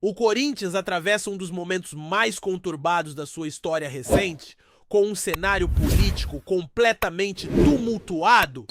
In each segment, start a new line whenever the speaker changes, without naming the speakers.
O Corinthians atravessa um dos momentos mais conturbados da sua história recente, com um cenário político completamente tumultuado,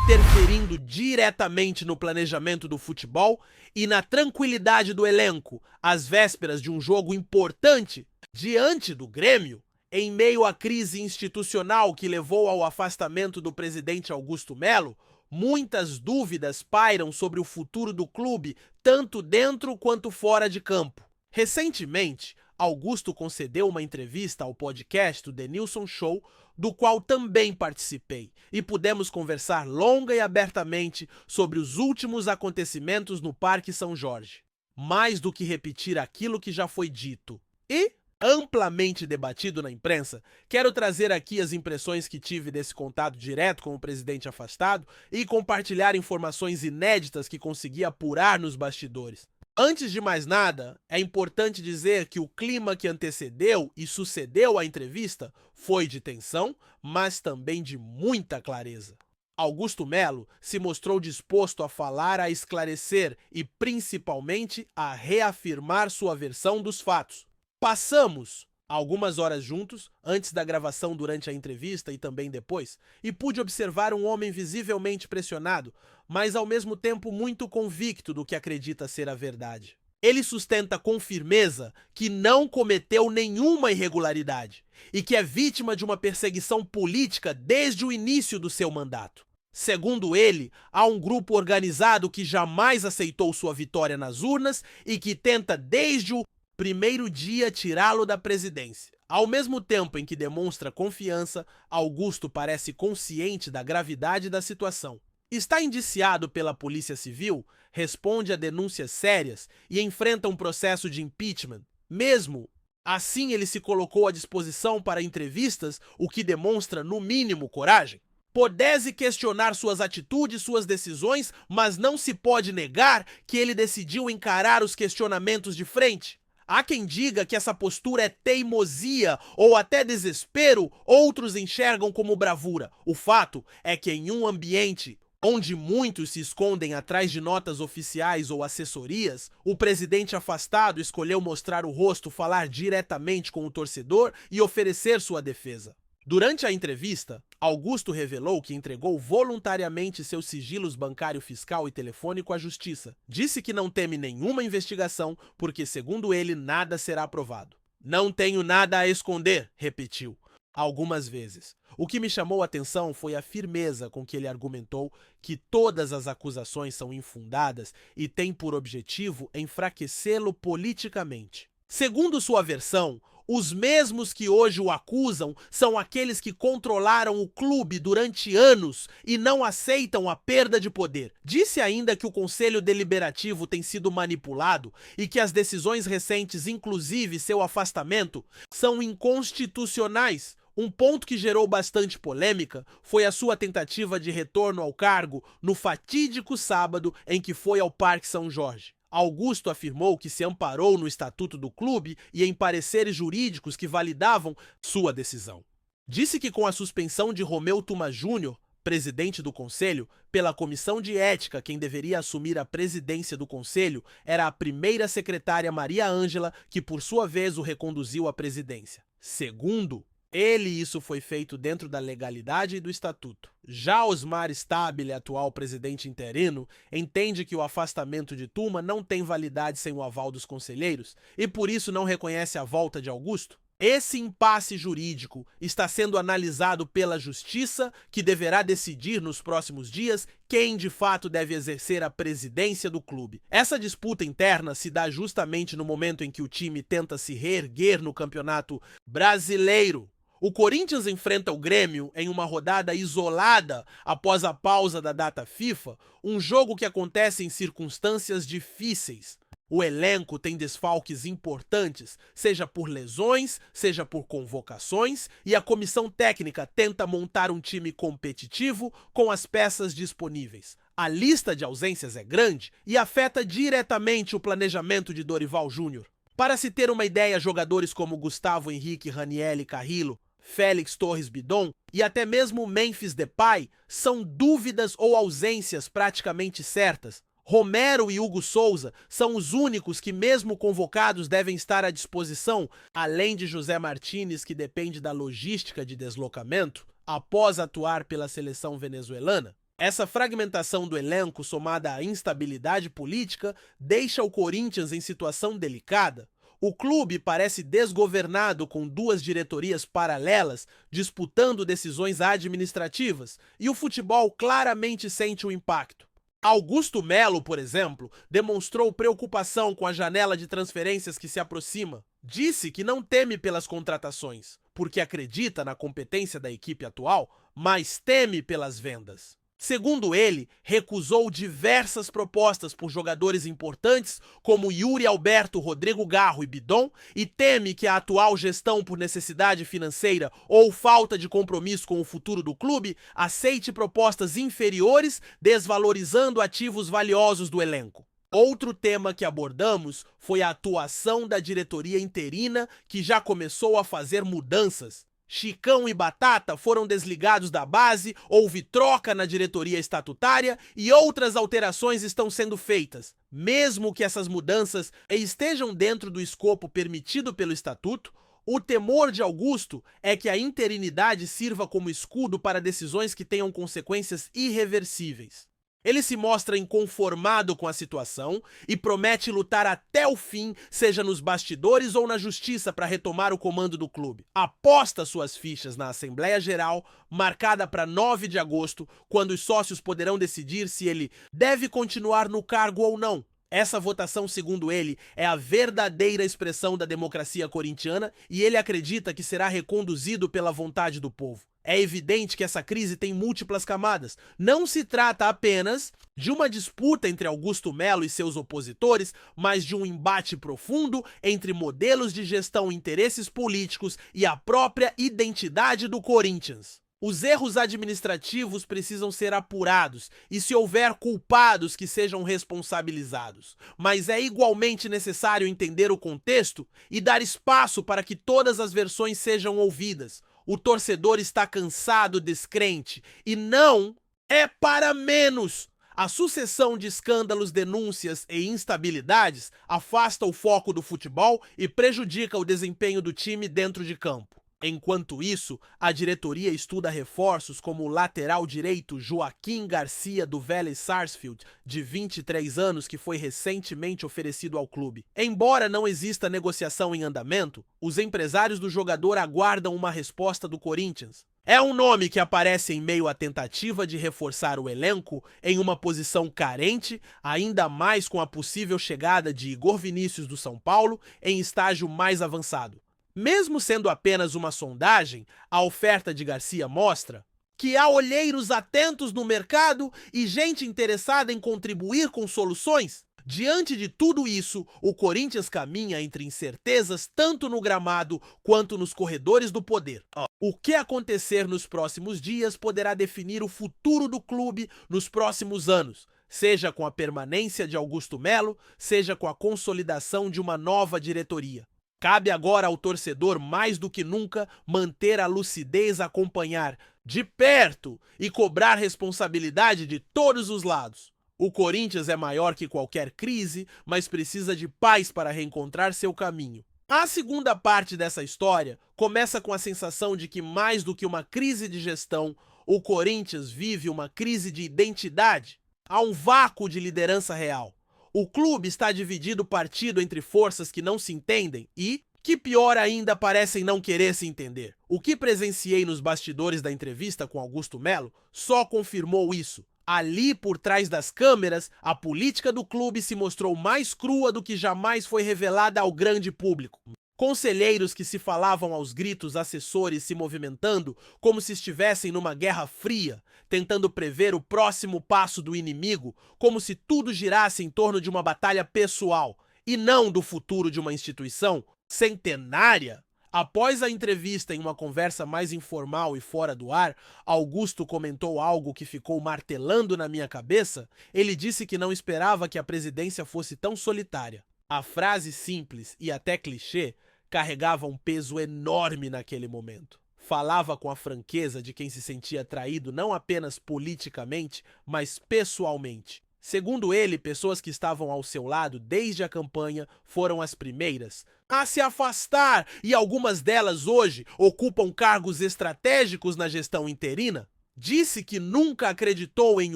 interferindo diretamente no planejamento do futebol e na tranquilidade do elenco, às vésperas de um jogo importante diante do Grêmio. Em meio à crise institucional que levou ao afastamento do presidente Augusto Melo, muitas dúvidas pairam sobre o futuro do clube, tanto dentro quanto fora de campo. Recentemente, Augusto concedeu uma entrevista ao podcast do Denilson Show, do qual também participei, e pudemos conversar longa e abertamente sobre os últimos acontecimentos no Parque São Jorge. Mais do que repetir aquilo que já foi dito e amplamente debatido na imprensa, quero trazer aqui as impressões que tive desse contato direto com o presidente afastado e compartilhar informações inéditas que consegui apurar nos bastidores. Antes de mais nada, é importante dizer que o clima que antecedeu e sucedeu à entrevista foi de tensão, mas também de muita clareza. Augusto Melo se mostrou disposto a falar, a esclarecer e, principalmente, a reafirmar sua versão dos fatos. Passamos algumas horas juntos, antes da gravação, durante a entrevista e também depois, e pude observar um homem visivelmente pressionado, mas ao mesmo tempo muito convicto do que acredita ser a verdade. Ele sustenta com firmeza que não cometeu nenhuma irregularidade e que é vítima de uma perseguição política desde o início do seu mandato. Segundo ele, há um grupo organizado que jamais aceitou sua vitória nas urnas e que tenta desde o primeiro dia tirá-lo da presidência. Ao mesmo tempo em que demonstra confiança, Augusto parece consciente da gravidade da situação. Está indiciado pela Polícia Civil, responde a denúncias sérias e enfrenta um processo de impeachment. Mesmo assim, ele se colocou à disposição para entrevistas, o que demonstra, no mínimo, coragem. Pode-se questionar suas atitudes, suas decisões, mas não se pode negar que ele decidiu encarar os questionamentos de frente. Há quem diga que essa postura é teimosia ou até desespero, outros enxergam como bravura. O fato é que em um ambiente onde muitos se escondem atrás de notas oficiais ou assessorias, o presidente afastado escolheu mostrar o rosto, falar diretamente com o torcedor e oferecer sua defesa. Durante a entrevista, Augusto revelou que entregou voluntariamente seus sigilos bancário, fiscal e telefônico à justiça. Disse que não teme nenhuma investigação, porque, segundo ele, nada será aprovado. Não tenho nada a esconder, repetiu algumas vezes. O que me chamou a atenção foi a firmeza com que ele argumentou que todas as acusações são infundadas e têm por objetivo enfraquecê-lo politicamente. Segundo sua versão, os mesmos que hoje o acusam são aqueles que controlaram o clube durante anos e não aceitam a perda de poder. Disse ainda que o Conselho Deliberativo tem sido manipulado e que as decisões recentes, inclusive seu afastamento, são inconstitucionais. Um ponto que gerou bastante polêmica foi a sua tentativa de retorno ao cargo no fatídico sábado em que foi ao Parque São Jorge. Augusto afirmou que se amparou no estatuto do clube e em pareceres jurídicos que validavam sua decisão. Disse que com a suspensão de Romeu Tuma Júnior, presidente do conselho, pela comissão de ética, quem deveria assumir a presidência do conselho era a primeira secretária Maria Ângela, que por sua vez o reconduziu à presidência. Segundo isso foi feito dentro da legalidade e do estatuto. Já Osmar Stabile, atual presidente interino, entende que o afastamento de Tuma não tem validade sem o aval dos conselheiros e por isso não reconhece a volta de Augusto. Esse impasse jurídico está sendo analisado pela Justiça, que deverá decidir nos próximos dias quem de fato deve exercer a presidência do clube. Essa disputa interna se dá justamente no momento em que o time tenta se reerguer no Campeonato Brasileiro. O Corinthians enfrenta o Grêmio em uma rodada isolada após a pausa da data FIFA, um jogo que acontece em circunstâncias difíceis. O elenco tem desfalques importantes, seja por lesões, seja por convocações, e a comissão técnica tenta montar um time competitivo com as peças disponíveis. A lista de ausências é grande e afeta diretamente o planejamento de Dorival Júnior. Para se ter uma ideia, jogadores como Gustavo Henrique, Ranieri, Carrillo, Félix Torres Bidon e até mesmo Memphis Depay são dúvidas ou ausências praticamente certas. Romero e Hugo Souza são os únicos que, mesmo convocados, devem estar à disposição, além de José Martínez, que depende da logística de deslocamento, após atuar pela seleção venezuelana. Essa fragmentação do elenco, somada à instabilidade política, deixa o Corinthians em situação delicada. O clube parece desgovernado, com duas diretorias paralelas disputando decisões administrativas, e o futebol claramente sente o impacto. Augusto Melo, por exemplo, demonstrou preocupação com a janela de transferências que se aproxima. Disse que não teme pelas contratações, porque acredita na competência da equipe atual, mas teme pelas vendas. Segundo ele, recusou diversas propostas por jogadores importantes como Yuri Alberto, Rodrigo Garro e Bidon, e teme que a atual gestão, por necessidade financeira ou falta de compromisso com o futuro do clube, aceite propostas inferiores, desvalorizando ativos valiosos do elenco. Outro tema que abordamos foi a atuação da diretoria interina, que já começou a fazer mudanças. Chicão e Batata foram desligados da base, houve troca na diretoria estatutária e outras alterações estão sendo feitas. Mesmo que essas mudanças estejam dentro do escopo permitido pelo estatuto, o temor de Augusto é que a interinidade sirva como escudo para decisões que tenham consequências irreversíveis. Ele se mostra inconformado com a situação e promete lutar até o fim, seja nos bastidores ou na justiça, para retomar o comando do clube. Aposta suas fichas na Assembleia Geral, marcada para 9 de agosto, quando os sócios poderão decidir se ele deve continuar no cargo ou não. Essa votação, segundo ele, é a verdadeira expressão da democracia corintiana e ele acredita que será reconduzido pela vontade do povo. É evidente que essa crise tem múltiplas camadas. Não se trata apenas de uma disputa entre Augusto Melo e seus opositores, mas de um embate profundo entre modelos de gestão, interesses políticos e a própria identidade do Corinthians. Os erros administrativos precisam ser apurados e, se houver culpados, que sejam responsabilizados. Mas é igualmente necessário entender o contexto e dar espaço para que todas as versões sejam ouvidas. O torcedor está cansado, descrente, e não é para menos. A sucessão de escândalos, denúncias e instabilidades afasta o foco do futebol e prejudica o desempenho do time dentro de campo. Enquanto isso, a diretoria estuda reforços como o lateral direito Joaquim Garcia do Vélez Sarsfield, de 23 anos, que foi recentemente oferecido ao clube. Embora não exista negociação em andamento, os empresários do jogador aguardam uma resposta do Corinthians. É um nome que aparece em meio à tentativa de reforçar o elenco em uma posição carente, ainda mais com a possível chegada de Igor Vinícius do São Paulo em estágio mais avançado. Mesmo sendo apenas uma sondagem, a oferta de Garcia mostra que há olheiros atentos no mercado e gente interessada em contribuir com soluções. Diante de tudo isso, o Corinthians caminha entre incertezas tanto no gramado quanto nos corredores do poder. O que acontecer nos próximos dias poderá definir o futuro do clube nos próximos anos, seja com a permanência de Augusto Melo, seja com a consolidação de uma nova diretoria. Cabe agora ao torcedor, mais do que nunca, manter a lucidez, acompanhar de perto e cobrar responsabilidade de todos os lados. O Corinthians é maior que qualquer crise, mas precisa de paz para reencontrar seu caminho. A segunda parte dessa história começa com a sensação de que, mais do que uma crise de gestão, o Corinthians vive uma crise de identidade. Há um vácuo de liderança real. O clube está dividido partido entre forças que não se entendem e, que pior ainda, parecem não querer se entender. O que presenciei nos bastidores da entrevista com Augusto Melo só confirmou isso. Ali, por trás das câmeras, a política do clube se mostrou mais crua do que jamais foi revelada ao grande público. Conselheiros que se falavam aos gritos, assessores se movimentando como se estivessem numa guerra fria, tentando prever o próximo passo do inimigo, como se tudo girasse em torno de uma batalha pessoal e não do futuro de uma instituição centenária. Após a entrevista, em uma conversa mais informal e fora do ar, Augusto comentou algo que ficou martelando na minha cabeça. Ele disse que não esperava que a presidência fosse tão solitária. A frase simples e até clichê carregava um peso enorme naquele momento. Falava com a franqueza de quem se sentia traído não apenas politicamente, mas pessoalmente. Segundo ele, pessoas que estavam ao seu lado desde a campanha foram as primeiras a se afastar e algumas delas hoje ocupam cargos estratégicos na gestão interina. Disse que nunca acreditou em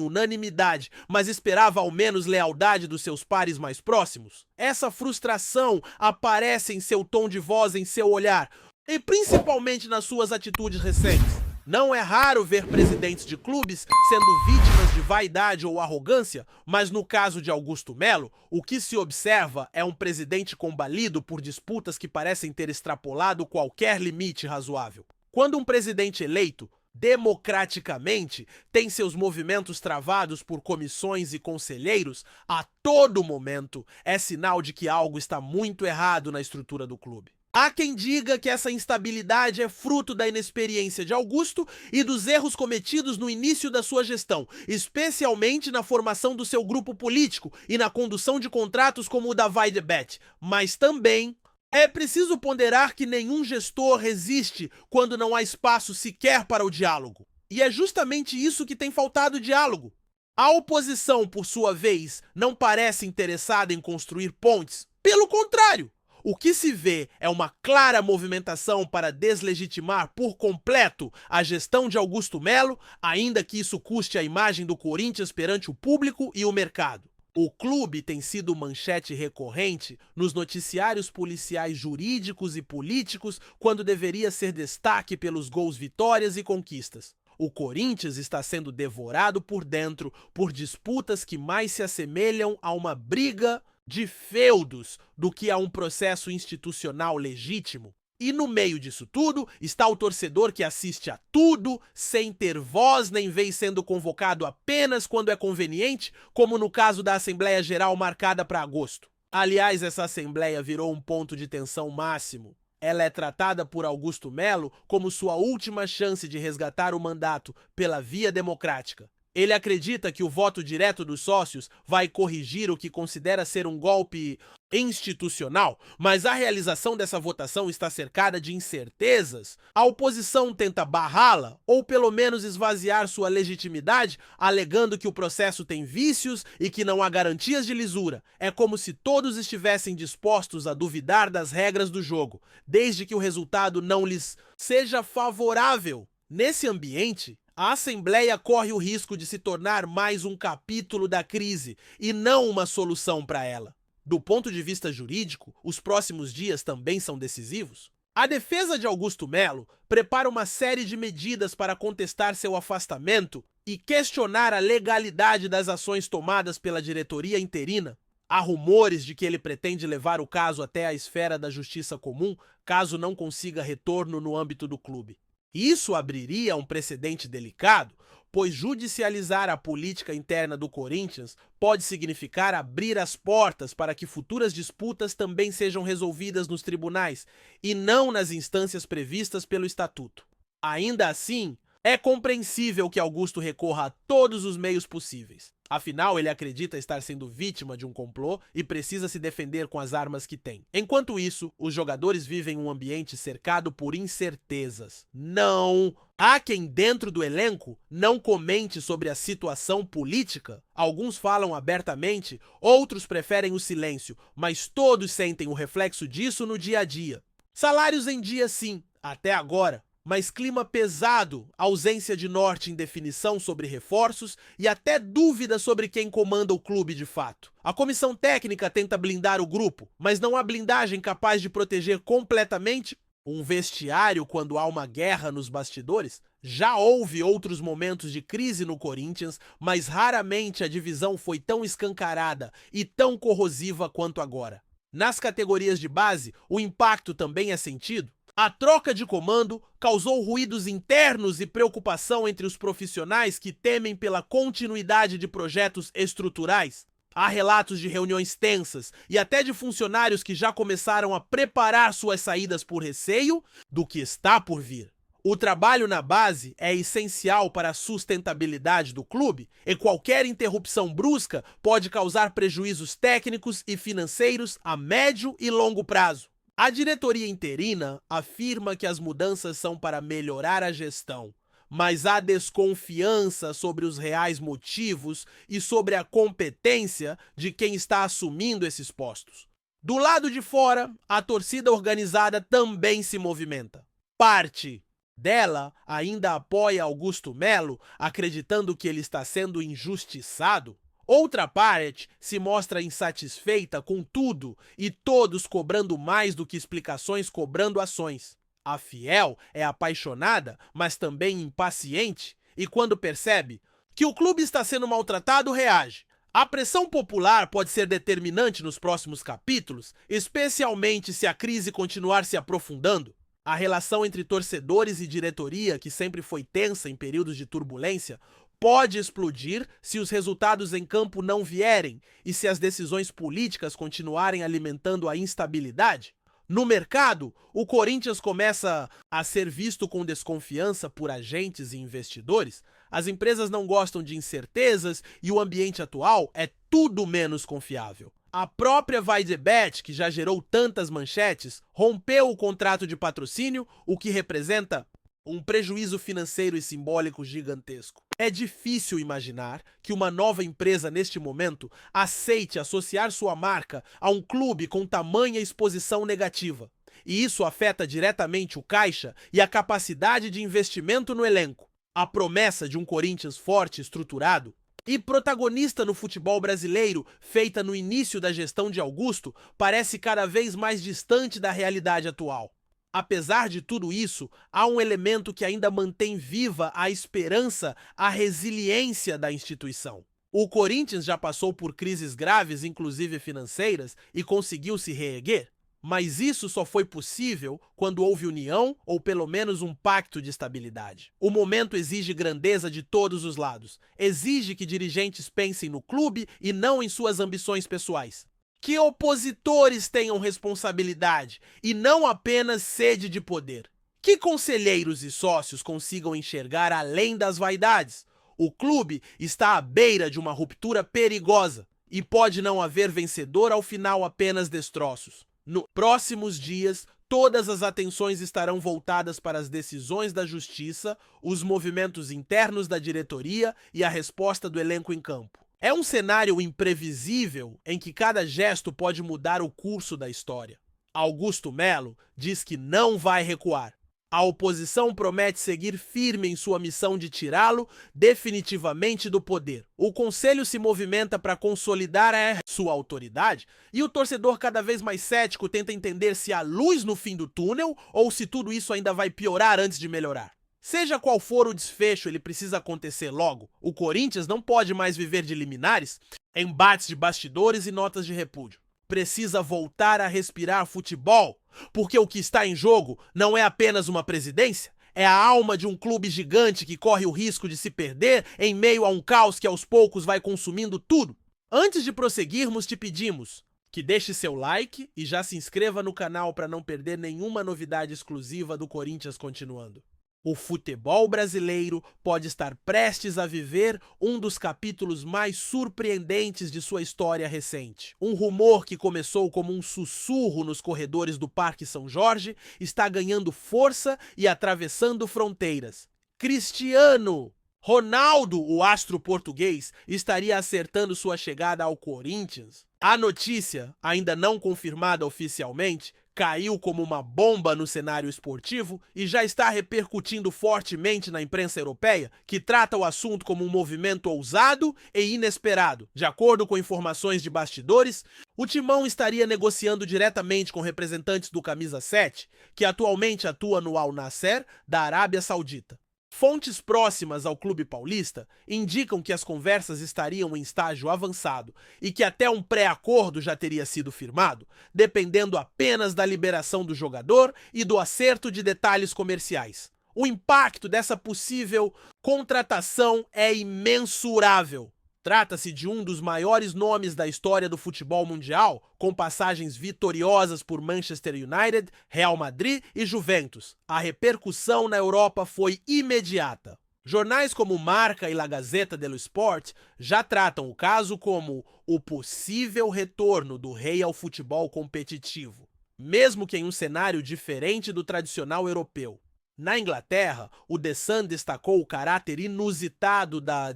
unanimidade, mas esperava ao menos lealdade dos seus pares mais próximos. Essa frustração aparece em seu tom de voz, em seu olhar e principalmente nas suas atitudes recentes. Não é raro ver presidentes de clubes sendo vítimas de vaidade ou arrogância, mas no caso de Augusto Melo, o que se observa é um presidente combalido por disputas que parecem ter extrapolado qualquer limite razoável. Quando um presidente eleito democraticamente tem seus movimentos travados por comissões e conselheiros a todo momento, é sinal de que algo está muito errado na estrutura do clube. Há quem diga que essa instabilidade é fruto da inexperiência de Augusto e dos erros cometidos no início da sua gestão, especialmente na formação do seu grupo político e na condução de contratos como o da Vaidebet, mas também é preciso ponderar que nenhum gestor resiste quando não há espaço sequer para o diálogo. E é justamente isso que tem faltado: diálogo. A oposição, por sua vez, não parece interessada em construir pontes. Pelo contrário, o que se vê é uma clara movimentação para deslegitimar por completo a gestão de Augusto Melo, ainda que isso custe a imagem do Corinthians perante o público e o mercado. O clube tem sido manchete recorrente nos noticiários policiais jurídicos e políticos, quando deveria ser destaque pelos gols, vitórias e conquistas. O Corinthians está sendo devorado por dentro por disputas que mais se assemelham a uma briga de feudos do que a um processo institucional legítimo. E no meio disso tudo está o torcedor que assiste a tudo sem ter voz nem vez, sendo convocado apenas quando é conveniente, como no caso da Assembleia Geral marcada para agosto. Aliás, essa Assembleia virou um ponto de tensão máximo. Ela é tratada por Augusto Melo como sua última chance de resgatar o mandato pela via democrática. Ele acredita que o voto direto dos sócios vai corrigir o que considera ser um golpe institucional, mas a realização dessa votação está cercada de incertezas. A oposição tenta barrá-la, ou pelo menos esvaziar sua legitimidade, alegando que o processo tem vícios e que não há garantias de lisura. É como se todos estivessem dispostos a duvidar das regras do jogo, desde que o resultado não lhes seja favorável. Nesse ambiente, a Assembleia corre o risco de se tornar mais um capítulo da crise e não uma solução para ela. Do ponto de vista jurídico, os próximos dias também são decisivos. A defesa de Augusto Melo prepara uma série de medidas para contestar seu afastamento e questionar a legalidade das ações tomadas pela diretoria interina. Há rumores de que ele pretende levar o caso até a esfera da justiça comum, caso não consiga retorno no âmbito do clube. Isso abriria um precedente delicado, pois judicializar a política interna do Corinthians pode significar abrir as portas para que futuras disputas também sejam resolvidas nos tribunais e não nas instâncias previstas pelo estatuto. Ainda assim, é compreensível que Augusto recorra a todos os meios possíveis. Afinal, ele acredita estar sendo vítima de um complô e precisa se defender com as armas que tem. Enquanto isso, os jogadores vivem um ambiente cercado por incertezas. Não há quem dentro do elenco não comente sobre a situação política. Alguns falam abertamente, outros preferem o silêncio, mas todos sentem o reflexo disso no dia a dia. Salários em dia sim, até agora. Mas clima pesado, ausência de norte em definição sobre reforços e até dúvida sobre quem comanda o clube de fato. A comissão técnica tenta blindar o grupo, mas não há blindagem capaz de proteger completamente um vestiário quando há uma guerra nos bastidores. Já houve outros momentos de crise no Corinthians, mas raramente a divisão foi tão escancarada e tão corrosiva quanto agora. Nas categorias de base, o impacto também é sentido. A troca de comando causou ruídos internos e preocupação entre os profissionais que temem pela continuidade de projetos estruturais. Há relatos de reuniões tensas e até de funcionários que já começaram a preparar suas saídas por receio do que está por vir. O trabalho na base é essencial para a sustentabilidade do clube e qualquer interrupção brusca pode causar prejuízos técnicos e financeiros a médio e longo prazo. A diretoria interina afirma que as mudanças são para melhorar a gestão, mas há desconfiança sobre os reais motivos e sobre a competência de quem está assumindo esses postos. Do lado de fora, a torcida organizada também se movimenta. Parte dela ainda apoia Augusto Melo, acreditando que ele está sendo injustiçado. Outra parte se mostra insatisfeita com tudo e todos cobrando mais do que explicações, cobrando ações. A fiel é apaixonada, mas também impaciente, e quando percebe que o clube está sendo maltratado, reage. A pressão popular pode ser determinante nos próximos capítulos, especialmente se a crise continuar se aprofundando. A relação entre torcedores e diretoria, que sempre foi tensa em períodos de turbulência, pode explodir se os resultados em campo não vierem e se as decisões políticas continuarem alimentando a instabilidade. No mercado, o Corinthians começa a ser visto com desconfiança por agentes e investidores. As empresas não gostam de incertezas e o ambiente atual é tudo menos confiável. A própria VaideBet, que já gerou tantas manchetes, rompeu o contrato de patrocínio, o que representa um prejuízo financeiro e simbólico gigantesco. É difícil imaginar que uma nova empresa neste momento aceite associar sua marca a um clube com tamanha exposição negativa. E isso afeta diretamente o caixa e a capacidade de investimento no elenco. A promessa de um Corinthians forte, estruturado e protagonista no futebol brasileiro, feita no início da gestão de Augusto, parece cada vez mais distante da realidade atual. Apesar de tudo isso, há um elemento que ainda mantém viva a esperança, a resiliência da instituição. O Corinthians já passou por crises graves, inclusive financeiras, e conseguiu se reerguer. Mas isso só foi possível quando houve união ou pelo menos um pacto de estabilidade. O momento exige grandeza de todos os lados. Exige que dirigentes pensem no clube e não em suas ambições pessoais. Que opositores tenham responsabilidade e não apenas sede de poder. Que conselheiros e sócios consigam enxergar além das vaidades. O clube está à beira de uma ruptura perigosa e pode não haver vencedor, ao final apenas destroços. Nos próximos dias, todas as atenções estarão voltadas para as decisões da justiça, os movimentos internos da diretoria e a resposta do elenco em campo. É um cenário imprevisível em que cada gesto pode mudar o curso da história. Augusto Melo diz que não vai recuar. A oposição promete seguir firme em sua missão de tirá-lo definitivamente do poder. O conselho se movimenta para consolidar sua autoridade e o torcedor, cada vez mais cético, tenta entender se há luz no fim do túnel ou se tudo isso ainda vai piorar antes de melhorar. Seja qual for o desfecho, ele precisa acontecer logo. O Corinthians não pode mais viver de liminares, embates de bastidores e notas de repúdio. Precisa voltar a respirar futebol, porque o que está em jogo não é apenas uma presidência, é a alma de um clube gigante que corre o risco de se perder em meio a um caos que aos poucos vai consumindo tudo. Antes de prosseguirmos, te pedimos que deixe seu like e já se inscreva no canal para não perder nenhuma novidade exclusiva do Corinthians continuando. O futebol brasileiro pode estar prestes a viver um dos capítulos mais surpreendentes de sua história recente. Um rumor que começou como um sussurro nos corredores do Parque São Jorge está ganhando força e atravessando fronteiras. Cristiano Ronaldo, o astro português, estaria acertando sua chegada ao Corinthians. A notícia, ainda não confirmada oficialmente, caiu como uma bomba no cenário esportivo e já está repercutindo fortemente na imprensa europeia, que trata o assunto como um movimento ousado e inesperado. De acordo com informações de bastidores, o Timão estaria negociando diretamente com representantes do Camisa 7, que atualmente atua no Al Nassr, da Arábia Saudita. Fontes próximas ao clube paulista indicam que as conversas estariam em estágio avançado e que até um pré-acordo já teria sido firmado, dependendo apenas da liberação do jogador e do acerto de detalhes comerciais. O impacto dessa possível contratação é imensurável. Trata-se de um dos maiores nomes da história do futebol mundial, com passagens vitoriosas por Manchester United, Real Madrid e Juventus. A repercussão na Europa foi imediata. Jornais como Marca e La Gazzetta dello Sport já tratam o caso como o possível retorno do rei ao futebol competitivo, mesmo que em um cenário diferente do tradicional europeu. Na Inglaterra, o The Sun destacou o caráter inusitado da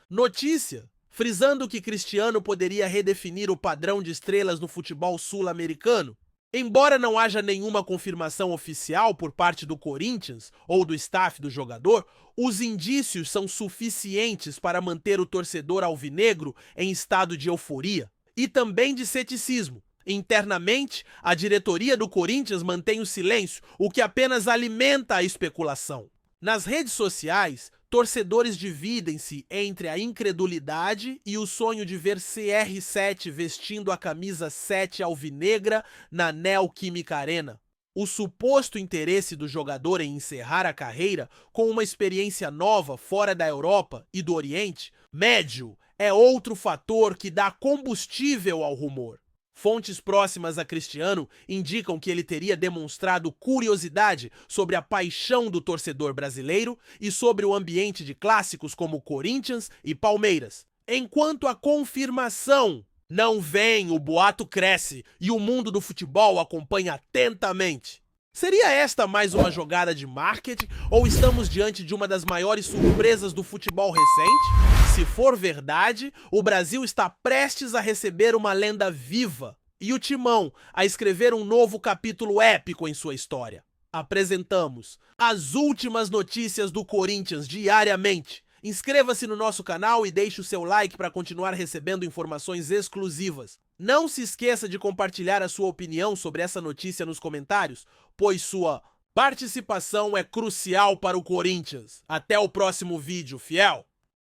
notícia, frisando que Cristiano poderia redefinir o padrão de estrelas no futebol sul-americano. Embora não haja nenhuma confirmação oficial por parte do Corinthians ou do staff do jogador, os indícios são suficientes para manter o torcedor alvinegro em estado de euforia e também de ceticismo. Internamente, a diretoria do Corinthians mantém o silêncio, o que apenas alimenta a especulação. Nas redes sociais, torcedores dividem-se entre a incredulidade e o sonho de ver CR7 vestindo a camisa 7 alvinegra na Neoquímica Arena. O suposto interesse do jogador em encerrar a carreira com uma experiência nova fora da Europa e do Oriente Médio é outro fator que dá combustível ao rumor. Fontes próximas a Cristiano indicam que ele teria demonstrado curiosidade sobre a paixão do torcedor brasileiro e sobre o ambiente de clássicos como Corinthians e Palmeiras. Enquanto a confirmação não vem, o boato cresce e o mundo do futebol acompanha atentamente. Seria esta mais uma jogada de marketing ou estamos diante de uma das maiores surpresas do futebol recente? Se for verdade, o Brasil está prestes a receber uma lenda viva e o Timão a escrever um novo capítulo épico em sua história. Apresentamos as últimas notícias do Corinthians diariamente. Inscreva-se no nosso canal e deixe o seu like para continuar recebendo informações exclusivas. Não se esqueça de compartilhar a sua opinião sobre essa notícia nos comentários, pois sua participação é crucial para o Corinthians. Até o próximo vídeo, fiel!